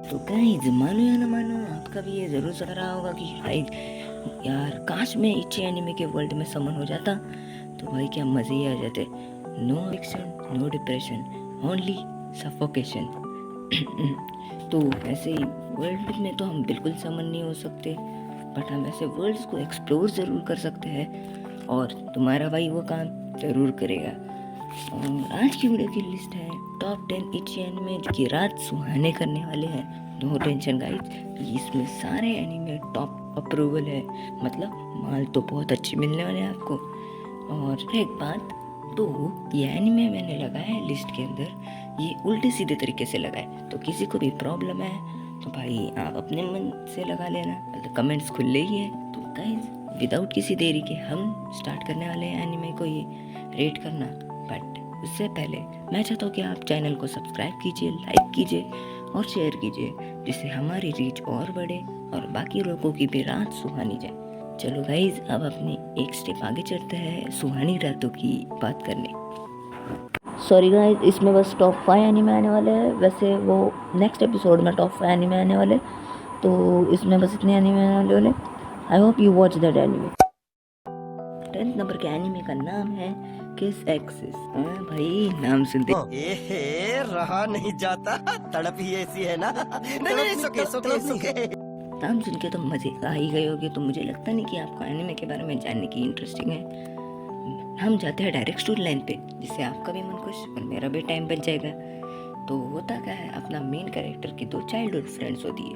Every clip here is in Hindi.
तो गाइस, मानो या ना मानो, आपका भी ये ज़रूर लग रहा होगा कि भाई यार, काश मैं इच्ची एनिमे के वर्ल्ड में समन हो जाता तो भाई क्या मज़े ही आ जाते। No addiction, no depression, only suffocation. तो ऐसे ही वर्ल्ड में तो हम बिल्कुल समन नहीं हो सकते, बट हम ऐसे वर्ल्ड्स को एक्सप्लोर ज़रूर कर सकते हैं और तुम्हारा भाई वो काम ज़रूर करेगा। और आज की वीडियो की लिस्ट है टॉप 10 इच्ची एनिमे जो कि रात सुहाने करने वाले हैं। नो टेंशन गाइस, इसमें सारे एनिमे टॉप अप्रूवल है, मतलब माल तो बहुत अच्छे मिलने वाले हैं आपको। और एक बात, तो ये एनिमे मैंने लगाया है लिस्ट के अंदर, ये उल्टे सीधे तरीके से लगाए, तो किसी को भी प्रॉब्लम है तो भाई आप अपने मन से लगा लेना, मतलब कमेंट्स खुले ही है। तो गाइस, विदाउट किसी देरी के हम स्टार्ट करने वाले हैं एनिमे को ये रेट करना। बट उससे पहले मैं चाहता हूँ कि आप चैनल को सब्सक्राइब कीजिए, लाइक कीजिए और शेयर कीजिए, जिससे हमारी रीच और बढ़े और बाकी लोगों की भी रात सुहानी जाए। चलो गाइज, अब अपने एक स्टेप आगे चढ़ते हैं सुहानी रातों की बात करने। सॉरी गाइज, इसमें बस टॉप 5 एनिमे आने वाले हैं, वैसे वो नेक्स्ट एपिसोड में टॉप 5 एनिमे आने वाले, तो इसमें बस इतने एनिमे आने वाले। I hope you watch that anime. 10th number के एनिमे का नाम है किस एक्सिस। भाई नाम सुनते रहा नहीं जाता, तड़प ही ऐसी है ना। नहीं, सुके। नाम सुन के तो मजे आ ही गए होगे, तो मुझे लगता नहीं कि आपको एनिमे के बारे में जानने की इंटरेस्टिंग है। हम जाते हैं डायरेक्ट स्टोरी लाइन पे, जिससे आपका भी मन खुश और मेरा भी टाइम बच जाएगा। तो होता क्या है, अपना मेन कैरेक्टर की 2 चाइल्डहुड फ्रेंड्स होती है,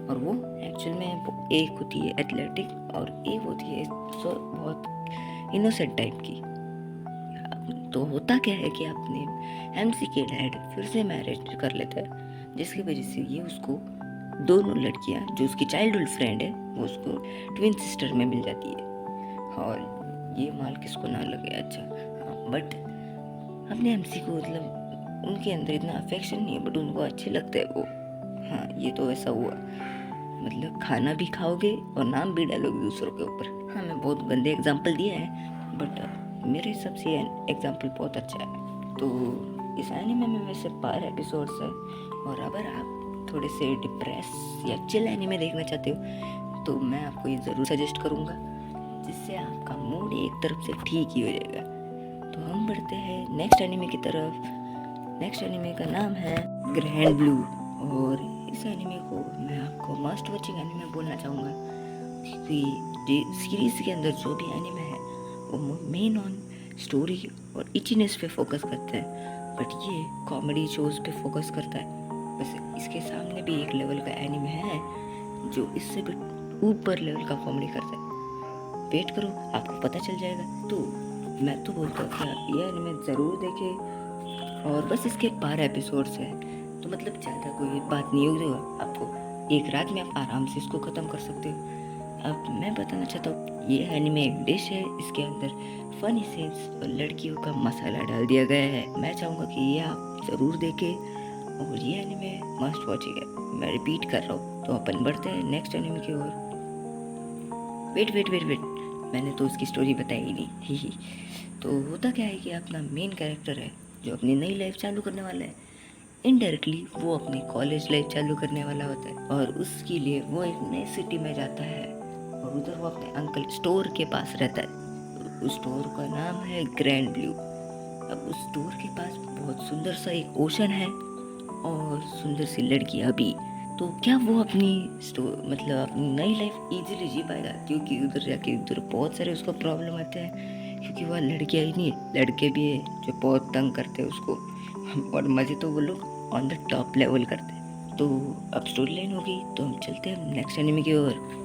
और वो एक्चुअल में एक होती है एथलेटिक और एक होती है बहुत इनोसेंट टाइप की। तो होता क्या है कि अपने एमसी के डैड फिर से मैरिज कर लेता है, जिसकी वजह से ये उसको दोनों लड़कियां जो उसकी चाइल्डहुड फ्रेंड है वो उसको ट्विन सिस्टर में मिल जाती है। और ये माल किसको ना लगे, अच्छा बट अपने एमसी को मतलब उनके अंदर इतना अफेक्शन नहीं है, बट उनको अच्छे लगते हैं वो। हाँ, ये तो ऐसा हुआ, मतलब खाना भी खाओगे और नाम भी डालोगे दूसरों के ऊपर। हाँ, मैं बहुत गंदे एग्जाम्पल दिया है, बट मेरे हिसाब से एग्जाम्पल बहुत अच्छा है। तो इस एनिमे में वैसे 12 एपिसोड्स है, और अगर आप थोड़े से डिप्रेस या चिल एनिमे देखना चाहते हो तो मैं आपको ये ज़रूर सजेस्ट करूँगा, जिससे आपका मूड एक तरफ से ठीक ही हो जाएगा। तो हम बढ़ते हैं नेक्स्ट एनिमे की तरफ। नेक्स्ट एनिमे का नाम है ग्रैंड ब्लू, और इस एनिमे को मैं आपको मस्ट वॉचिंग एनिमे बोलना चाहूँगा, क्योंकि सीरीज के अंदर जो भी एनिमे है वो मेन ऑन स्टोरी और इचीनेस पे फोकस करता है, बट ये कॉमेडी शोज पे फोकस करता है। वैसे इसके सामने भी एक लेवल का एनिमे है जो इससे भी ऊपर लेवल का कॉमेडी करता है। वेट करो, आपको पता चल जाएगा। तो मैं तो बोलता हूँ कि आप ये एनिमे ज़रूर देखें, और बस इसके 12 एपिसोड्स हैं, तो मतलब ज़्यादा कोई बात नहीं होगी आपको, एक रात में आप आराम से इसको ख़त्म कर सकते हो। अब मैं बताना चाहता हूँ, ये एनिमे एक डिश है, इसके अंदर फनी सीन्स और लड़कियों का मसाला डाल दिया गया है। मैं चाहूँगा कि ये आप ज़रूर देखें, और ये एनिमे मस्ट वॉचिंग है, मैं रिपीट कर रहा हूँ। तो अपन बढ़ते हैं नेक्स्ट एनिमे की ओर। वेट, मैंने तो उसकी स्टोरी बताई ही नहीं। ही। तो होता क्या है कि अपना मेन कैरेक्टर है जो अपनी नई लाइफ चालू करने वाला है, इनडायरेक्टली वो अपनी कॉलेज लाइफ चालू करने वाला होता है, और उसके लिए वो एक नई सिटी में जाता है, और उधर वो अपने अंकल स्टोर के पास रहता है। उस स्टोर का नाम है ग्रैंड ब्लू। अब उस स्टोर के पास बहुत सुंदर सा एक ओशन है और सुंदर सी लड़कियाँ भी। तो क्या वो अपनी मतलब अपनी नई लाइफ इजीली जी पाएगा, क्योंकि उधर जाके उधर बहुत सारे उसको प्रॉब्लम आते हैं, क्योंकि वह लड़कियाँ ही नहीं लड़के भी है जो बहुत तंग करते हैं उसको, और मज़े तो वो लोग ऑन द टॉप लेवल करते हैं। तो अब स्टोरी लाइन होगी, तो हम चलते हैं नेक्स्ट एनिमे की ओर।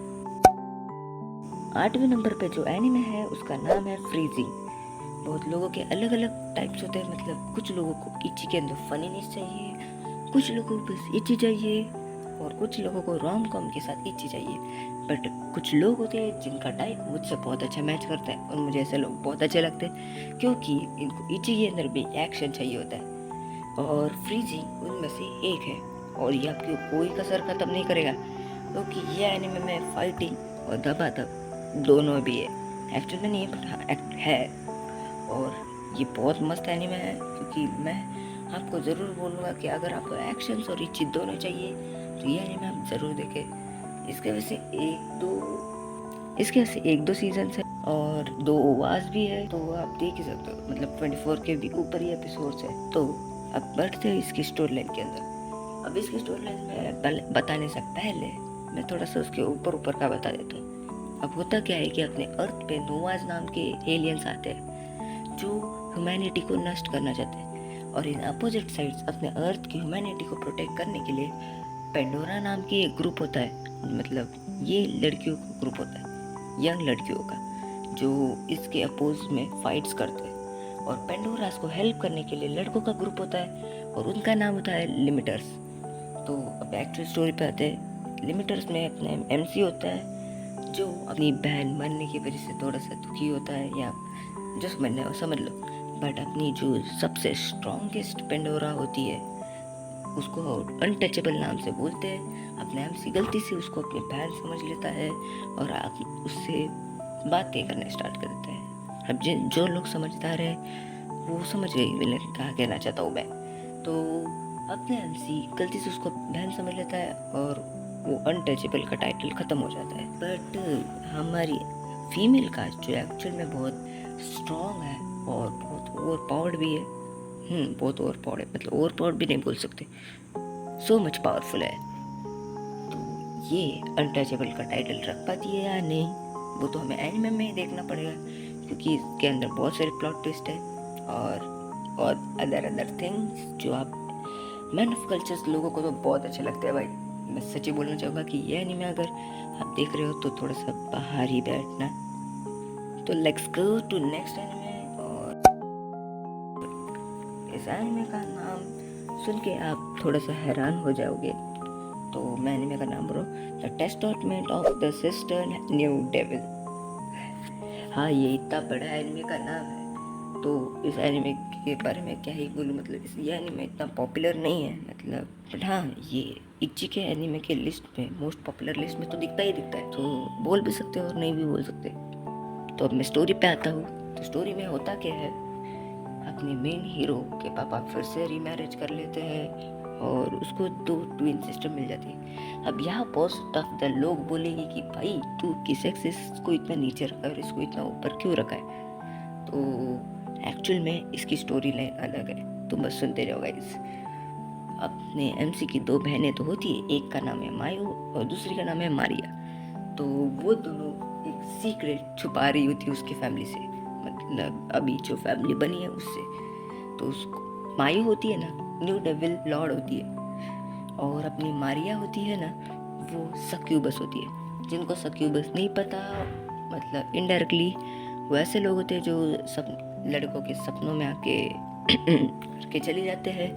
8वें नंबर पे जो एनिमे है उसका नाम है फ्रीजिंग। बहुत लोगों के अलग अलग टाइप्स होते हैं, मतलब कुछ लोगों को इची के अंदर फनीनेस चाहिए, कुछ लोगों को बस इची चाहिए, और कुछ लोगों को रोम कॉम के साथ इची चाहिए। बट कुछ लोग होते हैं जिनका टाइप मुझसे बहुत अच्छा मैच करता है, और मुझे ऐसे लोग बहुत अच्छे लगते हैं, क्योंकि इनको इची के अंदर भी एक्शन चाहिए होता है, और फ्रीजिंग उनमें से एक है। और ये आपकी कोई कसर खत्म नहीं करेगा, क्योंकि ये एनिमे में फाइटिंग और दबादब दोनों भी है। एक्चुअल में नहीं है, बट हाँ एक्ट है, और ये बहुत मस्त एनिमे है। क्योंकि मैं आपको ज़रूर बोलूँगा कि अगर आपको एक्शंस और इच्छित दोनों चाहिए तो ये एनीमे आप ज़रूर देखें। इसके वैसे एक दो सीजन है और 2 ओवास भी है, तो आप देख ही सकते हो। मतलब 24 के भी ऊपर ही एपिसोड्स है। तो अब बढ़ते हैं इसकी स्टोरी लाइन के अंदर। अब इसकी स्टोरी लाइन में बताने से पहले मैं थोड़ा सा उसके ऊपर का बता देता हूँ। अब होता क्या है कि अपने अर्थ पे नोवाज नाम के एलियंस आते हैं जो ह्यूमैनिटी को नष्ट करना चाहते हैं, और इन अपोजिट साइड्स अपने अर्थ की ह्यूमैनिटी को प्रोटेक्ट करने के लिए पेंडोरा नाम की एक ग्रुप होता है। मतलब ये लड़कियों का ग्रुप होता है, यंग लड़कियों का, जो इसके अपोज में फाइट्स करते हैं। और पेंडोरास को हेल्प करने के लिए लड़कों का ग्रुप होता है और उनका नाम होता है लिमिटर्स। तो अब एक्चुअल स्टोरी पे आते हैं। लिमिटर्स में अपने एमसी होता है जो अपनी बहन मरने की वजह से थोड़ा सा दुखी होता है, या जो समझना है वो समझ लो। बट अपनी जो सबसे स्ट्रॉन्गेस्ट पेंडोरा होती है उसको अनटचेबल नाम से बोलते हैं। अपने एमसी गलती से उसको अपनी बहन समझ लेता है और उससे बातें करने स्टार्ट कर देता है। अब जो लोग समझदार है वो समझ गई मैंने कहा कहना चाहता हूँ मैं। तो अपने एमसी गलती से उसको बहन समझ लेता है और वो अनटचेबल का टाइटल ख़त्म हो जाता है। बट हमारी फीमेल कास्ट जो एक्चुअल में बहुत स्ट्रॉन्ग है और बहुत ओवर पावर्ड भी है, बहुत ओवर पावर्ड है, मतलब ओवर पावर्ड भी नहीं बोल सकते, सो मच पावरफुल है। तो ये अनटचेबल का टाइटल रख पाती है या नहीं वो तो हमें एनिमे में ही देखना पड़ेगा, क्योंकि इसके अंदर बहुत सारे प्लॉट ट्विस्ट है और अदर थिंग्स जो आप मैन ऑफ कल्चर्स लोगों को तो बहुत अच्छे लगते हैं भाई। मैं सच्ची बोलना चाहूँगा कि ये एनिमे अगर आप देख रहे हो तो थोड़ा सा बाहर ही बैठना। तो let's go to next anime. और इस एनिमे का नाम सुन के आप थोड़ा सा हैरान हो जाओगे। तो मैं एनिमे का नाम बोलो the testament of the sister new devil. हाँ, ये इतना बड़ा एनिमे का नाम है तो इस एनिमे के बारे में क्या ही बोलूँ। मतलब ये एनिमे इतना पॉपुलर नहीं है, मतलब बट हाँ ये इच्ची के एनिमे के लिस्ट में मोस्ट पॉपुलर लिस्ट में तो दिखता ही दिखता है। तो बोल भी सकते हो और नहीं भी बोल सकते। तो अब मैं स्टोरी पे आता हूँ। तो स्टोरी में होता क्या है, अपने मेन हीरो के पापा फिर से रीमैरिज कर लेते हैं और उसको 2 ट्विन सिस्टर मिल जाती है। अब यहाँ पोस्ट ऑफ द लोग बोलेंगे कि भाई तू किस एक्सिस को इतना नीचे रखा और इसको इतना ऊपर क्यों रखा है। तो एक्चुअल में इसकी स्टोरी लाइन अलग है, तुम बस सुनते जाओ गाइस। अपने एमसी की 2 बहनें तो होती है, एक का नाम है मायू और दूसरी का नाम है मारिया। तो वो दोनों एक सीक्रेट छुपा रही होती है उसकी फैमिली से, मतलब अभी जो फैमिली बनी है उससे। तो उसको मायू होती है ना, न्यू डेविल लॉर्ड होती है, और अपनी मारिया होती है ना, वो सक्यूबस होती है। जिनको सक्यूबस नहीं पता, मतलब इनडायरेक्टली वो ऐसे लोग होते हैं जो सब लड़कों के सपनों में आके करके चले जाते हैं।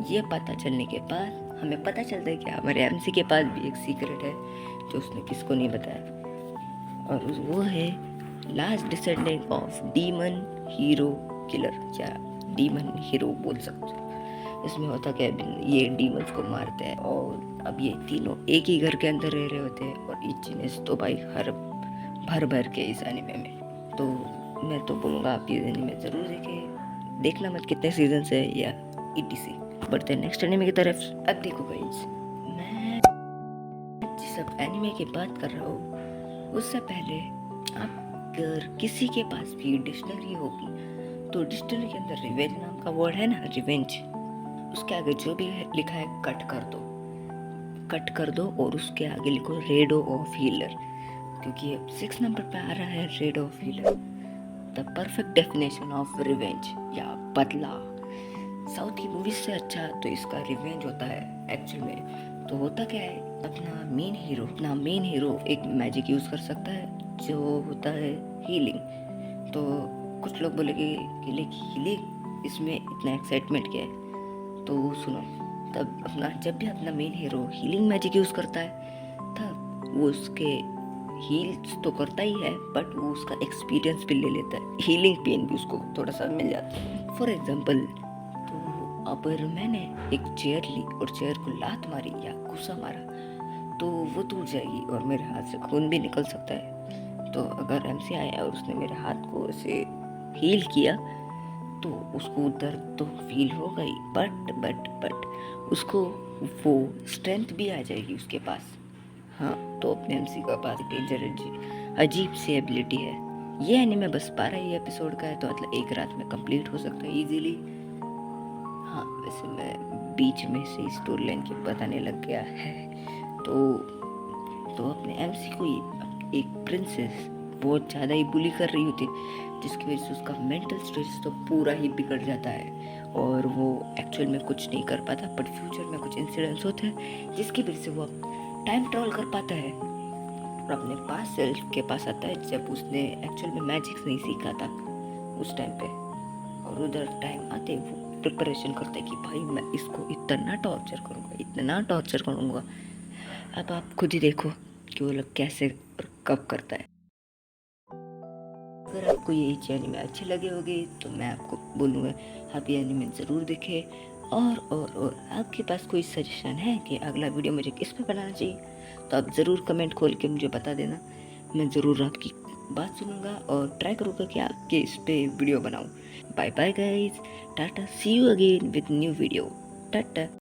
ये पता चलने के बाद हमें पता चलता है कि हमारे एमसी के पास भी एक सीक्रेट है जो उसने किसको नहीं बताया, और वो है last descendant of demon hero killer, या डीमन हीरो बोल सकते हो। इसमें होता क्या है, ये डीमंस को मारते हैं और अब ये तीनों एक ही घर के अंदर रह रहे होते हैं और इचनेस तो भाई हर भर के इस एनिमे में। तो मैं तो बोलूँगा आप ये एनिमे ज़रूर देखें, देखना मत कितने सीजन है या ETC। बढ़ते नेक्स्ट एनिमे की तरफ। अब देखो गाइस, मैं जिस अब एनिमे की बात कर रहा हूँ उससे पहले आप अगर किसी के पास भी डिक्शनरी होगी तो डिक्शनरी के अंदर रिवेंज नाम का वर्ड है ना, रिवेंज, उसके आगे जो भी लिखा है कट कर दो और उसके आगे लिखो रेडो ऑफ हीलर, क्योंकि अब 6 नंबर पे आ रहा है redo of healer, the perfect definition of revenge या बदला। साउथ की मूवीज से अच्छा तो इसका रिवेंज होता है एक्चुअल में। तो होता क्या है, अपना मेन हीरो एक मैजिक यूज कर सकता है जो होता है हीलिंग। तो कुछ लोग बोलेंगे कि हीलिंग इसमें इतना एक्साइटमेंट क्या है, तो सुनो, तब जब भी अपना main hero healing magic use करता है तब वो उसके हील्स तो करता ही है बट वो उसका एक्सपीरियंस भी ले लेता है, हीलिंग पेन भी उसको थोड़ा सा मिल जाता है। फॉर एग्जाम्पल, तो अगर मैंने एक चेयर ली और चेयर को लात मारी या गुस्सा मारा तो वो टूट जाएगी और मेरे हाथ से खून भी निकल सकता है। तो अगर एमसी आया और उसने मेरे हाथ को ऐसे हील किया तो उसको दर्द तो फील होगा ही, बट उसको वो स्ट्रेंथ भी आ जाएगी उसके पास। हाँ, तो अपने एमसी का पास डेंजर अजीब सी एबिलिटी है। ये एनीमे बस 12 ही एपिसोड का है, तो मतलब एक रात में कंप्लीट हो सकता है इजीली। हाँ, वैसे मैं बीच में से स्टोरी लाइन की बताने लग गया है। तो अपने एमसी को एक प्रिंसेस बहुत ज़्यादा ही बुली कर रही होती है, जिसकी वजह से उसका मेंटल स्ट्रेस तो पूरा ही बिगड़ जाता है और वो एक्चुअल में कुछ नहीं कर पाता, बट फ्यूचर में कुछ इंसिडेंट्स होते हैं जिसकी वजह से वो टाइम ट्रैवल कर पाता है और अपने पास सेल्फ के पास आता है जब उसने एक्चुअल में मैजिक्स नहीं सीखा था उस टाइम पे। और उधर टाइम आते वो प्रिपरेशन करता है कि भाई मैं इसको इतना टॉर्चर करूँगा। अब आप खुद ही देखो कि वो लोग कैसे और कब करता है। अगर आपको ये एनिमे अच्छे लगे होंगे तो मैं आपको बोलूँगा आप ये एनिमे ज़रूर देखें। और आपके पास कोई सजेशन है कि अगला वीडियो मुझे किस पे बनाना चाहिए, तो आप ज़रूर कमेंट खोल के मुझे बता देना। मैं ज़रूर आपकी बात सुनूंगा और ट्राई करूँगा कि आपके इस पे वीडियो बनाऊँ। Bye bye guys, tata, see you again with new video, Tata.